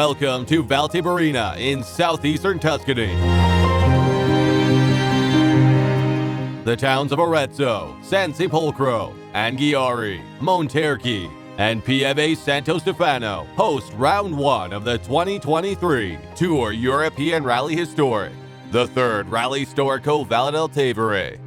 Welcome to Valle del Tevere in southeastern Tuscany. The towns of Arezzo, San Sepolcro, Anghiari, Monterchi, and Pieve Santo Stefano host round one of the 2023 Tour European Rally Historic, the third Rally Storico Valle del Tevere.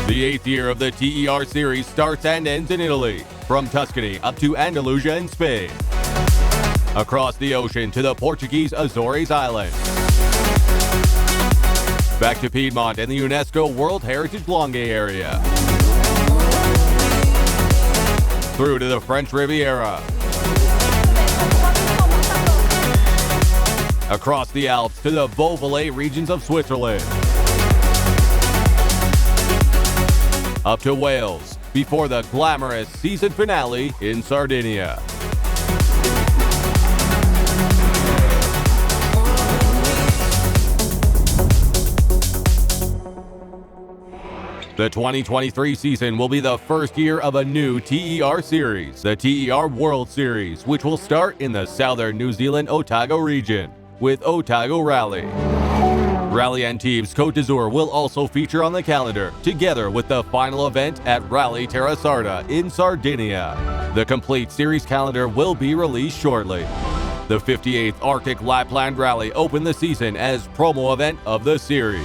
The eighth year of the TER series starts and ends in Italy, from Tuscany up to Andalusia in Spain, across the ocean to the Portuguese Azores Islands, back to Piedmont and the UNESCO World Heritage Langhe area, through to the French Riviera, across the Alps to the Beaujolais regions of Switzerland, up to Wales, before the glamorous season finale in Sardinia. The 2023 season will be the first year of a new TER series, the TER World Series, which will start in the southern New Zealand Otago region with Otago Rally. Rally Antibes Côte d'Azur will also feature on the calendar, together with the final event at Rally Terra Sarda in Sardinia. The complete series calendar will be released shortly. The 58th Arctic Lapland Rally opened the season as promo event of the series.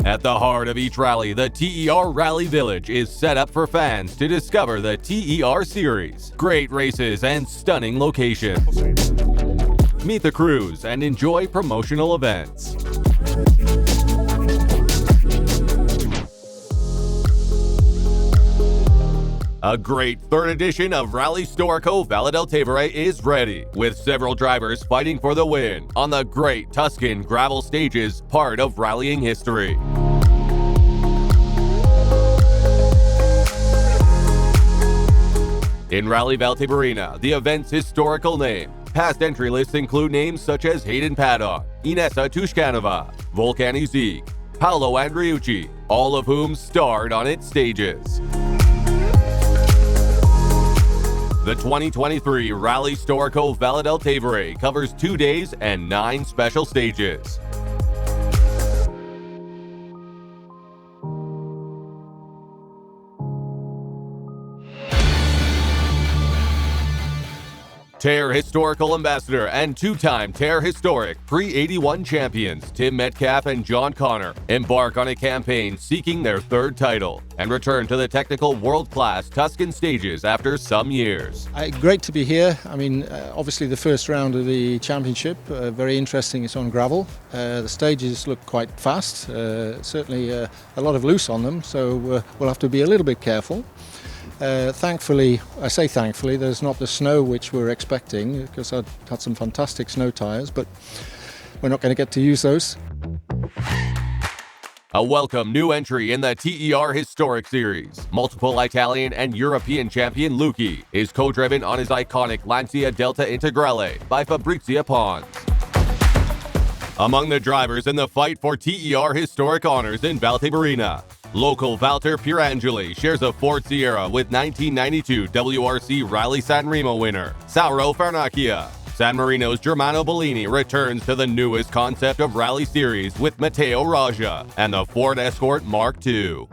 At the heart of each rally, the TER Rally Village is set up for fans to discover the TER series. Great races and stunning locations. Meet the crews and enjoy promotional events. A great third edition of Rally Storico Valle del Tevere is ready, with several drivers fighting for the win on the great Tuscan gravel stages, part of rallying history. In Rally Valle del Tevere, the event's historical name, past entry lists include names such as Hayden Paddock, Inessa Tushkanova, Volcani Zieg, Paolo Andriucci, all of whom starred on its stages. The 2023 Rally Storico Valle del Tevere covers 2 days and 9 special stages. TER Historical Ambassador and two-time TER Historic Pre-81 champions Tim Metcalf and John Connor embark on a campaign seeking their third title and return to the technical world-class Tuscan stages after some years. Great to be here. I mean, obviously the first round of the championship, very interesting. It's on gravel. The stages look quite fast, certainly a lot of loose on them, so we'll have to be a little bit careful. Thankfully, I say thankfully, there's not the snow which we're expecting, because I've had some fantastic snow tyres, but we're not going to get to use those. A welcome new entry in the TER Historic Series. Multiple Italian and European champion Luchi is co-driven on his iconic Lancia Delta Integrale by Fabrizia Pons. Among the drivers in the fight for TER Historic honors in Valle del Tevere, local Valter Pierangeli shares a Ford Sierra with 1992 WRC Rally San Remo winner Sauro Farnacchia. San Marino's Germano Bellini returns to the newest concept of Rally Series with Matteo Raja and the Ford Escort Mark II.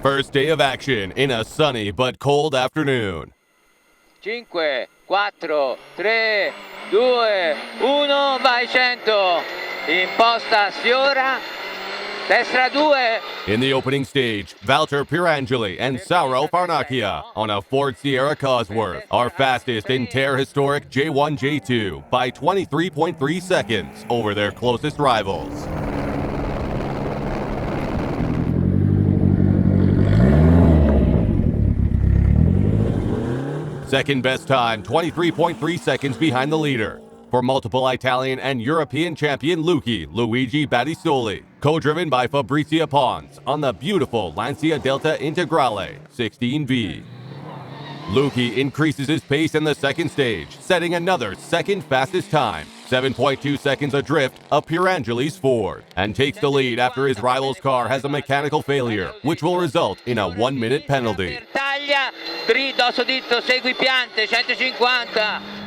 First day of action in a sunny but cold afternoon. 5, 4, 3, 2, 1, vai 100. Imposta sfiora. Destra 2, In the opening stage, Valter Pirangeli and Sauro Farnakia on a Ford Sierra Cosworth are fastest in TER historic J1-J2 by 23.3 seconds over their closest rivals. Second best time, 23.3 seconds behind the leader. For multiple Italian and European champion Luigi Battistoli, co-driven by Fabrizio Pons on the beautiful Lancia Delta Integrale 16V. Luigi increases his pace in the second stage, setting another second fastest time, 7.2 seconds adrift of Pirangeli's Ford, and takes the lead after his rival's car has a mechanical failure, which will result in a 1-minute penalty. Dritto, dritto, segui piante, 150.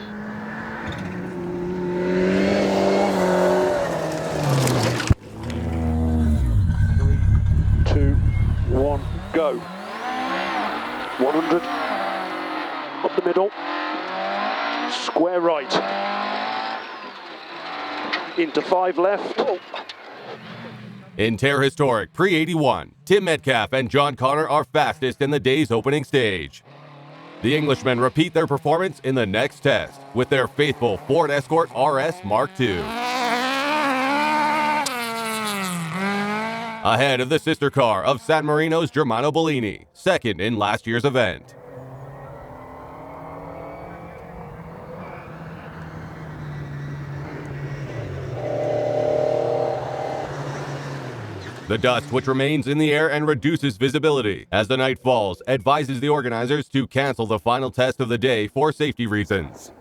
2, 1, go. 100, up the middle, square right, into 5 left. In TER historic pre-81, Tim Metcalf and John Connor are fastest in the day's opening stage. The Englishmen repeat their performance in the next test with their faithful Ford Escort RS Mark II. Ahead of the sister car of San Marino's Germano Bellini, second in last year's event. The dust, which remains in the air and reduces visibility as the night falls, advises the organizers to cancel the final test of the day for safety reasons.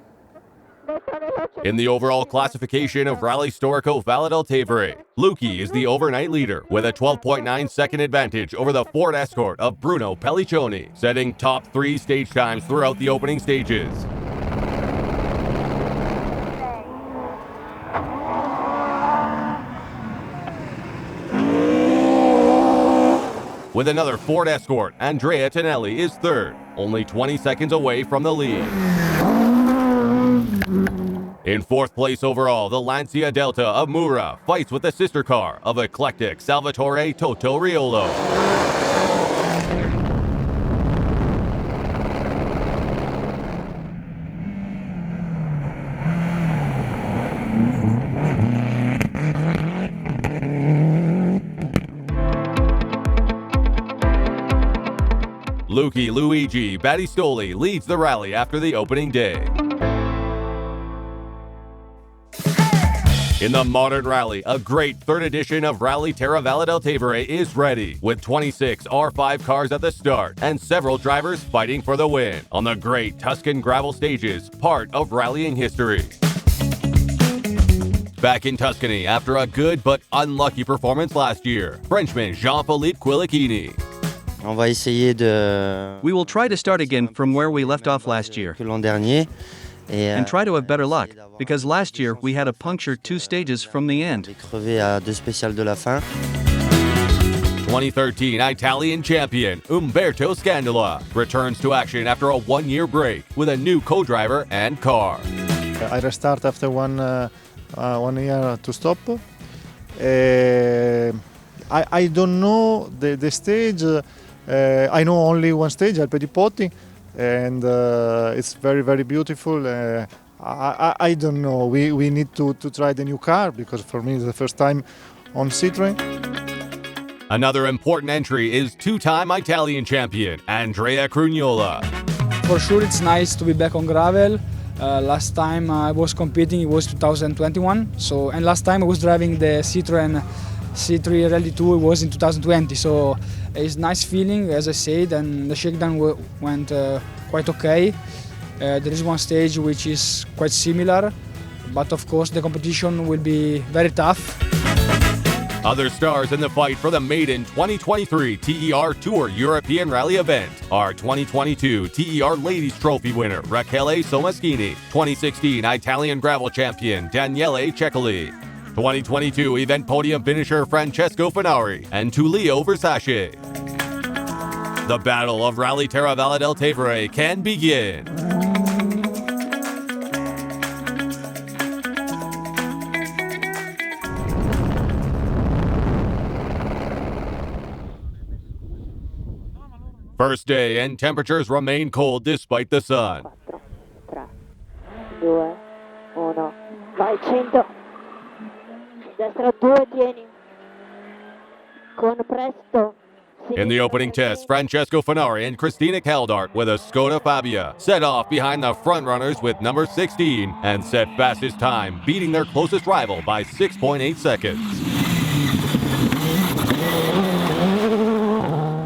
In the overall classification of Rally Storico Valle del Tevere, Luigi is the overnight leader with a 12.9 second advantage over the Ford Escort of Bruno Pelliccioni, setting top 3 stage times throughout the opening stages. With another Ford Escort, Andrea Tonelli is third, only 20 seconds away from the lead. In fourth place overall, the Lancia Delta of Mura fights with the sister car of eclectic Salvatore Toto Riolo. Luigi Battistoli leads the rally after the opening day. In the modern rally, a great third edition of Rally Terra Valle del Tevere is ready, with 26 R5 cars at the start and several drivers fighting for the win on the great Tuscan gravel stages, part of rallying history. Back in Tuscany after a good but unlucky performance last year, Frenchman Jean-Philippe Quillicchini. We will try to start again from where we left off last year and try to have better luck, because last year we had a puncture 2 stages from the end. 2013 Italian champion Umberto Scandola returns to action after a 1-year break with a new co-driver and car. I restart after one year to stop. I don't know the stage. I know only one stage, Alpedipoti, and it's very, very beautiful. I don't know. We need to try the new car, because for me it's the first time on Citroën. Another important entry is 2-time Italian champion Andrea Crugnola. For sure it's nice to be back on gravel. Last time I was competing, it was 2021. And last time I was driving the Citroën C3 Rally 2, it was in 2020. So it's a nice feeling, as I said, and the shakedown went quite okay. There is one stage which is quite similar, but of course the competition will be very tough. Other stars in the fight for the maiden 2023 TER Tour European Rally event are 2022 TER Ladies Trophy winner Rachele Somaschini, 2016 Italian gravel champion Daniele Ceccoli, 2022 event podium finisher Francesco Finari, and Tullio Versace. The battle of Rally Terra Valle del Tevere can begin. First day and temperatures remain cold despite the sun. 4, 3, 2, 1, vai 100, destra 2, tieni, con presto. In the opening test, Francesco Finari and Christina Kaldart with a Skoda Fabia set off behind the frontrunners with number 16 and set fastest time, beating their closest rival by 6.8 seconds.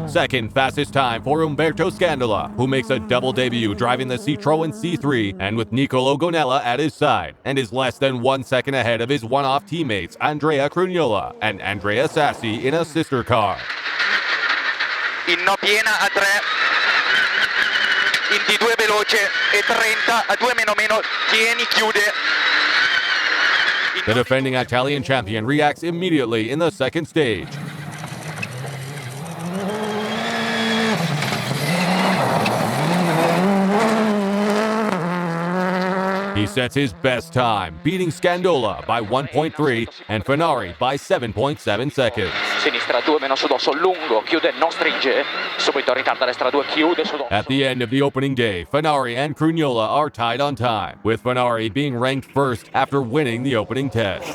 Second fastest time for Umberto Scandola, who makes a double debut driving the Citroën C3 and with Nicolo Gonella at his side, and is less than 1 second ahead of his one-off teammates Andrea Crugnola and Andrea Sassi in a sister car. In no piena a 3, in D2 veloce e 30 a 2 meno meno, tieni, chiude. The defending Italian champion reacts immediately in the second stage. He sets his best time, beating Scandola by 1.3 and Finari by 7.7 seconds. Sinistra 2 meno su dosso lungo, chiude, non stringe, subito ritarda destra 2, chiude su dosso. At the end of the opening day, Finari and Crugnola are tied on time, with Finari being ranked first after winning the opening test.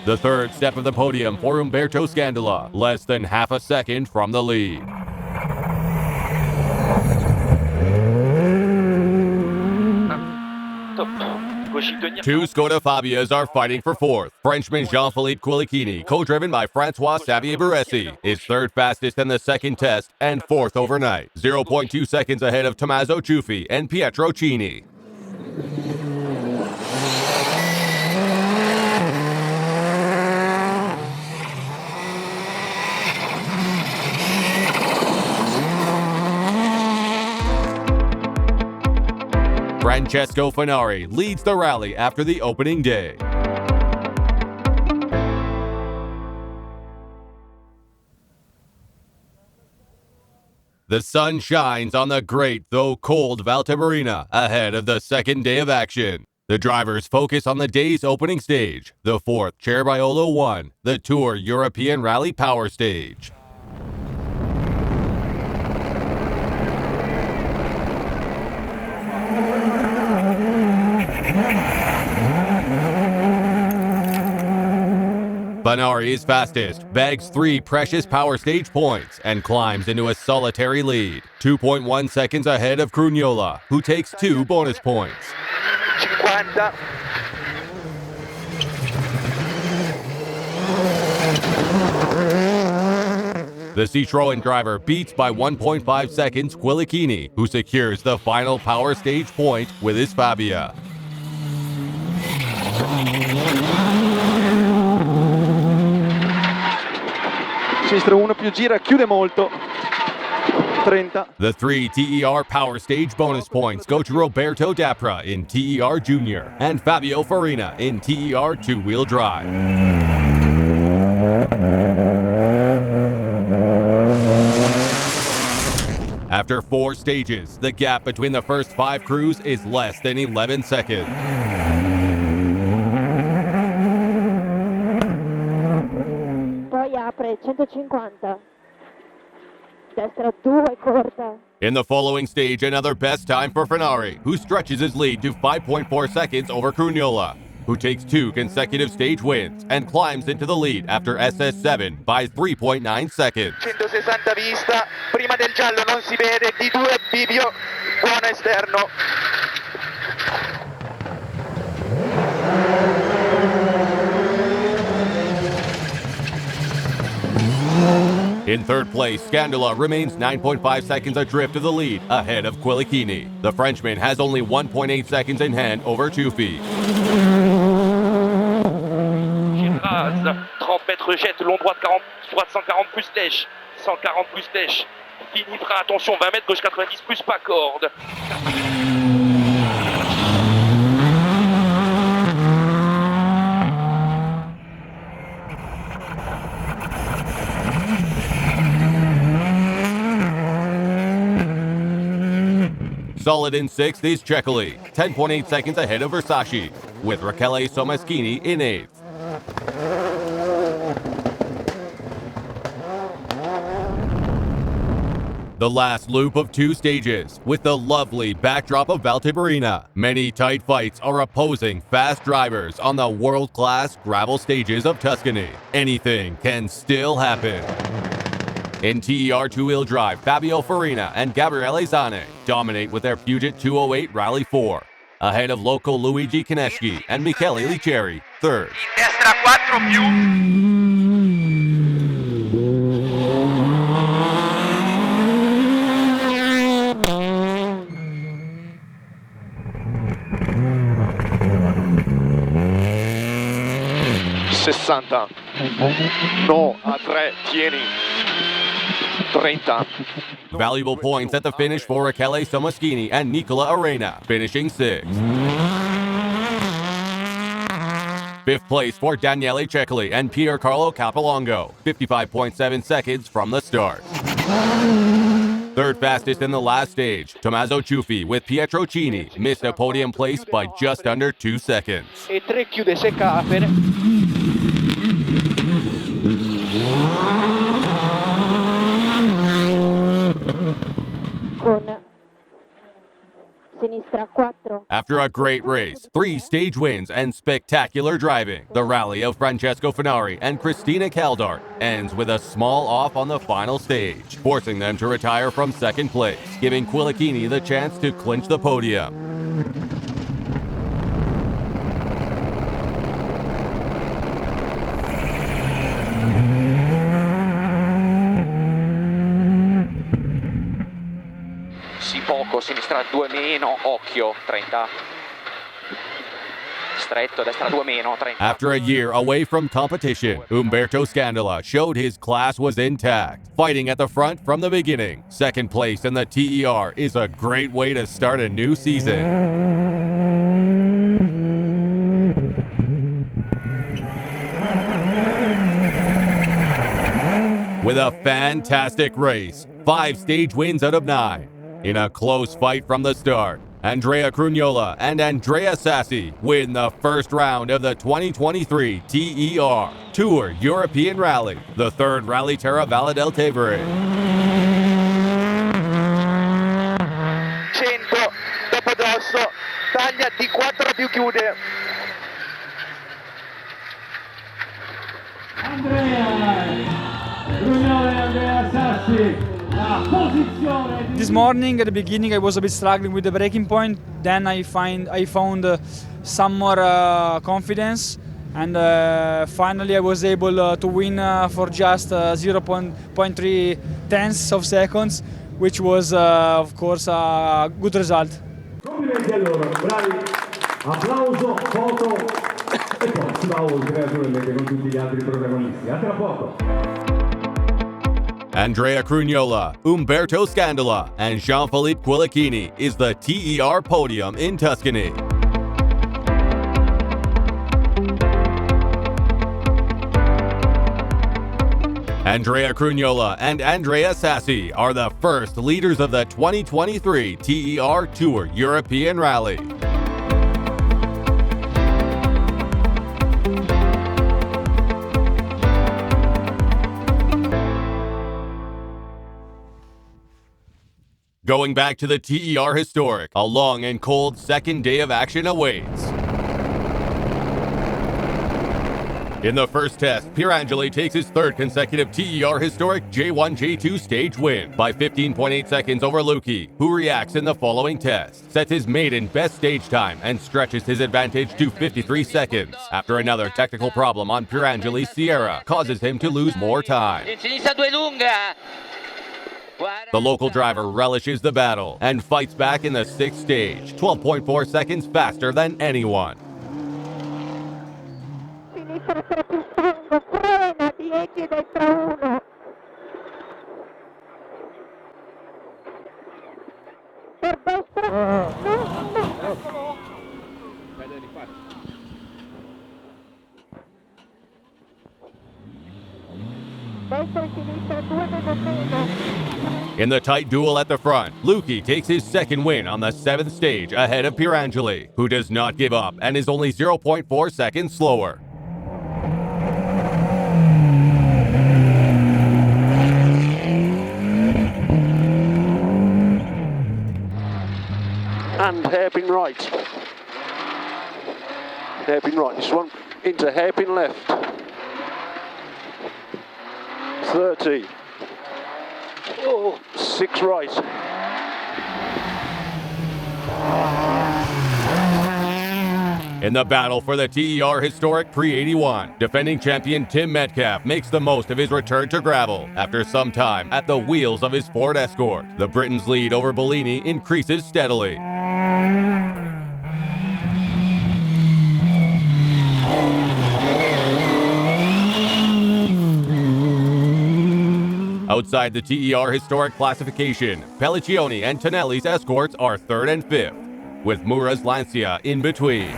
The third step of the podium for Umberto Scandola, less than half a second from the lead. Two Skoda Fabias are fighting for fourth. Frenchman Jean-Philippe Quilichini, co-driven by Francois Xavier-Barresi, is third fastest in the second test and fourth overnight, 0.2 seconds ahead of Tommaso Ciuffi and Pietro Cini. Francesco Finari leads the rally after the opening day. The sun shines on the great, though cold, Valtellerina ahead of the second day of action. The drivers focus on the day's opening stage, the fourth Cervaiolo 1, the Tour European Rally Power Stage. Finari is fastest, bags 3 precious power stage points, and climbs into a solitary lead, 2.1 seconds ahead of Crugnola, who takes 2 bonus points. 50. The Citroën driver beats by 1.5 seconds Quilichini, who secures the final power stage point with his Fabia. Sinistra 1 più gira, chiude molto. 30. The 3 TER Power Stage bonus points go to Roberto Dapra in TER Junior and Fabio Farina in TER two-wheel drive. After 4 stages, the gap between the first 5 crews is less than 11 seconds. Poi apre 150, destra 2 corta. In the following stage, another best time for Finari, who stretches his lead to 5.4 seconds over Crugnola, who takes 2 consecutive stage wins and climbs into the lead after SS7 by 3.9 seconds. 160 vista, prima del giallo non si vede, D2 bivio, buono esterno. In third place, Scandola remains 9.5 seconds adrift of the lead, ahead of Quilichini. The Frenchman has only 1.8 seconds in hand over Ciuffi. Rase, 30 mètres jette, long droite 40, droite 140 plus lèche, 140 plus lèche. Fini frein, attention, 20 mètres, gauche 90 plus pas corde. Solid in 6th is Cecoli, 10.8 seconds ahead of Versace, with Rachele Somaschini in 8th. The last loop of 2 stages, with the lovely backdrop of Valtebirina. Many tight fights are opposing fast drivers on the world-class gravel stages of Tuscany. Anything can still happen. In TER two-wheel drive, Fabio Farina and Gabriele Zane dominate with their Puget 208 Rally 4, ahead of local Luigi Koneschki and Michele Liceri, third. Destra 4 più. 60. No, a 3, tieni. 30. Valuable points at the finish for Rachele Somoschini and Nicola Arena, finishing 6th. 5th place for Daniele Cecoli and Piercarlo Capolongo, 55.7 seconds from the start. 3rd fastest in the last stage, Tommaso Ciuffi with Pietro Cini missed a podium place by just under 2 seconds. E 3 chiude secca Apere. Con sinistra 4. After a great race, 3 stage wins and spectacular driving, the rally of Francesco Finari and Cristina Caldart ends with a small off on the final stage, forcing them to retire from 2nd place, giving Quilichini the chance to clinch the podium. Sì, poco, sinistra 2 meno, occhio, 30. Stretto, destra 2 meno, 30. After a year away from competition, Umberto Scandola showed his class was intact, fighting at the front from the beginning. 2nd place in the TER is a great way to start a new season. With a fantastic race, 5 stage wins out of 9. In a close fight from the start, Andrea Crugnola and Andrea Sassi win the first round of the 2023 TER Tour European Rally, the 3rd Rally Terra Valle del Tevere. 100 dopo dosso, taglia di 4 più chiude. This morning at the beginning I was a bit struggling with the braking point, then I found some more confidence, and finally I was able to win for just 0.3 tenths of seconds, which was of course a good result. Complimenti a loro, bravi, applauso, foto e poi si va oltre naturalmente con tutti gli altri protagonisti. A tra poco. Andrea Crugnola, Umberto Scandola, and Jean-Philippe Quilichini is the TER podium in Tuscany. Andrea Crugnola and Andrea Sassi are the first leaders of the 2023 TER Tour European Rally. Going back to the TER Historic, a long and cold 2nd day of action awaits. In the first test, Pierangeli takes his 3rd consecutive TER Historic J1-J2 stage win by 15.8 seconds over Luki, who reacts in the following test, sets his maiden best stage time, and stretches his advantage to 53 seconds, after another technical problem on Pierangeli's Sierra causes him to lose more time. The local driver relishes the battle and fights back in the 6th stage, 12.4 seconds faster than anyone. Sinistra 3 più fondo, frena, 10 destra 1. Per destra, no. Destra e sinistra 2 meno. In the tight duel at the front, Luki takes his 2nd win on the 7th stage ahead of Pierangeli, who does not give up and is only 0.4 seconds slower. and hairpin right. Hairpin right, this one into hairpin left. 30. Oh, 6 right. In the battle for the TER Historic Pre-81, defending champion Tim Metcalf makes the most of his return to gravel after some time at the wheels of his Ford Escort. The Briton's lead over Bellini increases steadily. Outside the TER Historic classification, Pelliccioni and Tonelli's Escorts are 3rd and 5th, with Mura's Lancia in between.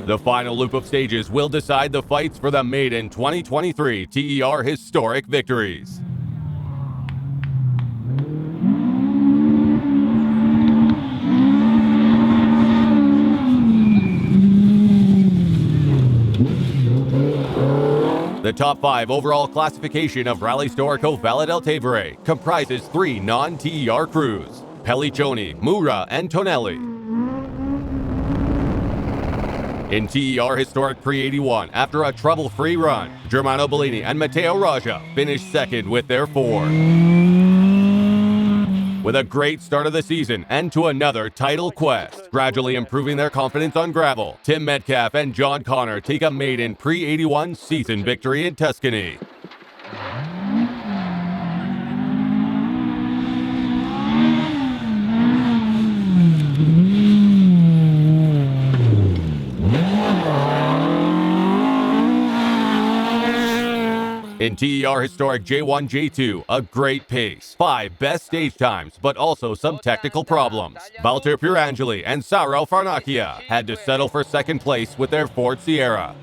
The final loop of stages will decide the fights for the maiden 2023 TER Historic victories. The top 5 overall classification of Rally Storico Valle del Tevere comprises 3 non-TER crews: Pelliccioni, Mura, and Tonelli. In TER Historic Pre-81, after a trouble-free run, Germano Bellini and Matteo Raja finished 2nd with their 4. With a great start of the season and to another title quest, gradually improving their confidence on gravel, Tim Metcalf and John Connor take a maiden Pre-81 season victory in Tuscany. In TER Historic J1, J2, a great pace, 5 best stage times, but also some technical problems. Walter Pirangeli and Sauro Farnacchia had to settle for 2nd place with their Ford Sierra.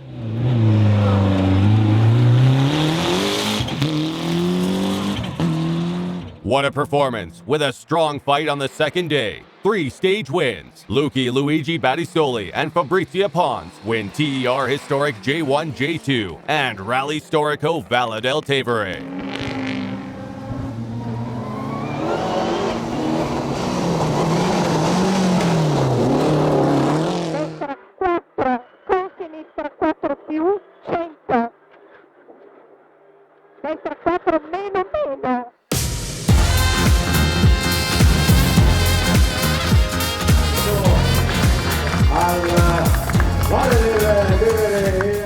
What a performance, with a strong fight on the 2nd day. 3 stage wins. Luigi Battistoli and Fabrizia Pons win TER Historic J1, J2 and Rally Storico Valle del Tevere. Destra 4 meno meno.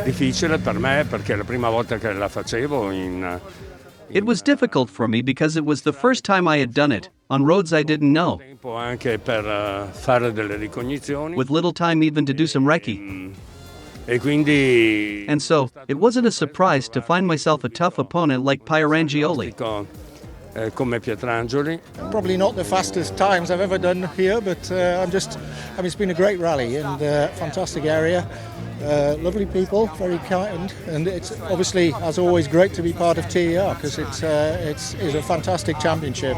Difficile per me perché è la prima volta che la facevo in... It was difficult for me because it was the first time I had done it, on roads I didn't know. Anche per fare delle ricognizioni. With little time even to do some recce. E quindi... And so, it wasn't a surprise to find myself a tough opponent like Pierangeli. Come Pietrangeli. Probably not the fastest times I've ever done here, but it's been a great rally and fantastic area. Lovely people, very kind, and it's obviously, as always, great to be part of TER because it's a fantastic championship.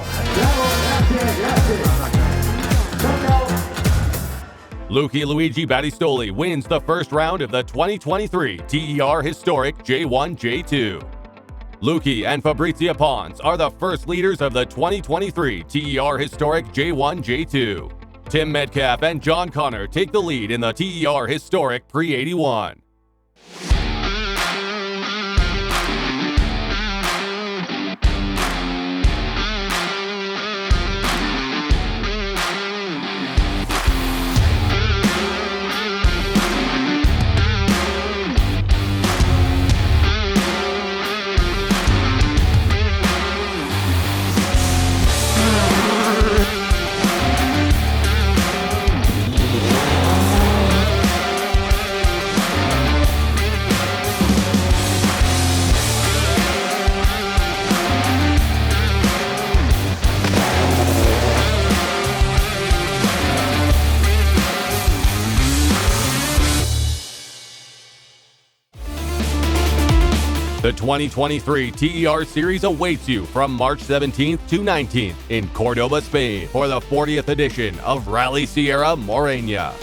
Luigi Battistoli wins the first round of the 2023 TER Historic J1, J2. Luki and Fabrizia Pons are the first leaders of the 2023 TER Historic J1, J2. Tim Metcalf and John Connor take the lead in the TER Historic Pre-81. The 2023 TER Series awaits you from March 17th to 19th in Cordoba, Spain for the 40th edition of Rally Sierra Morena.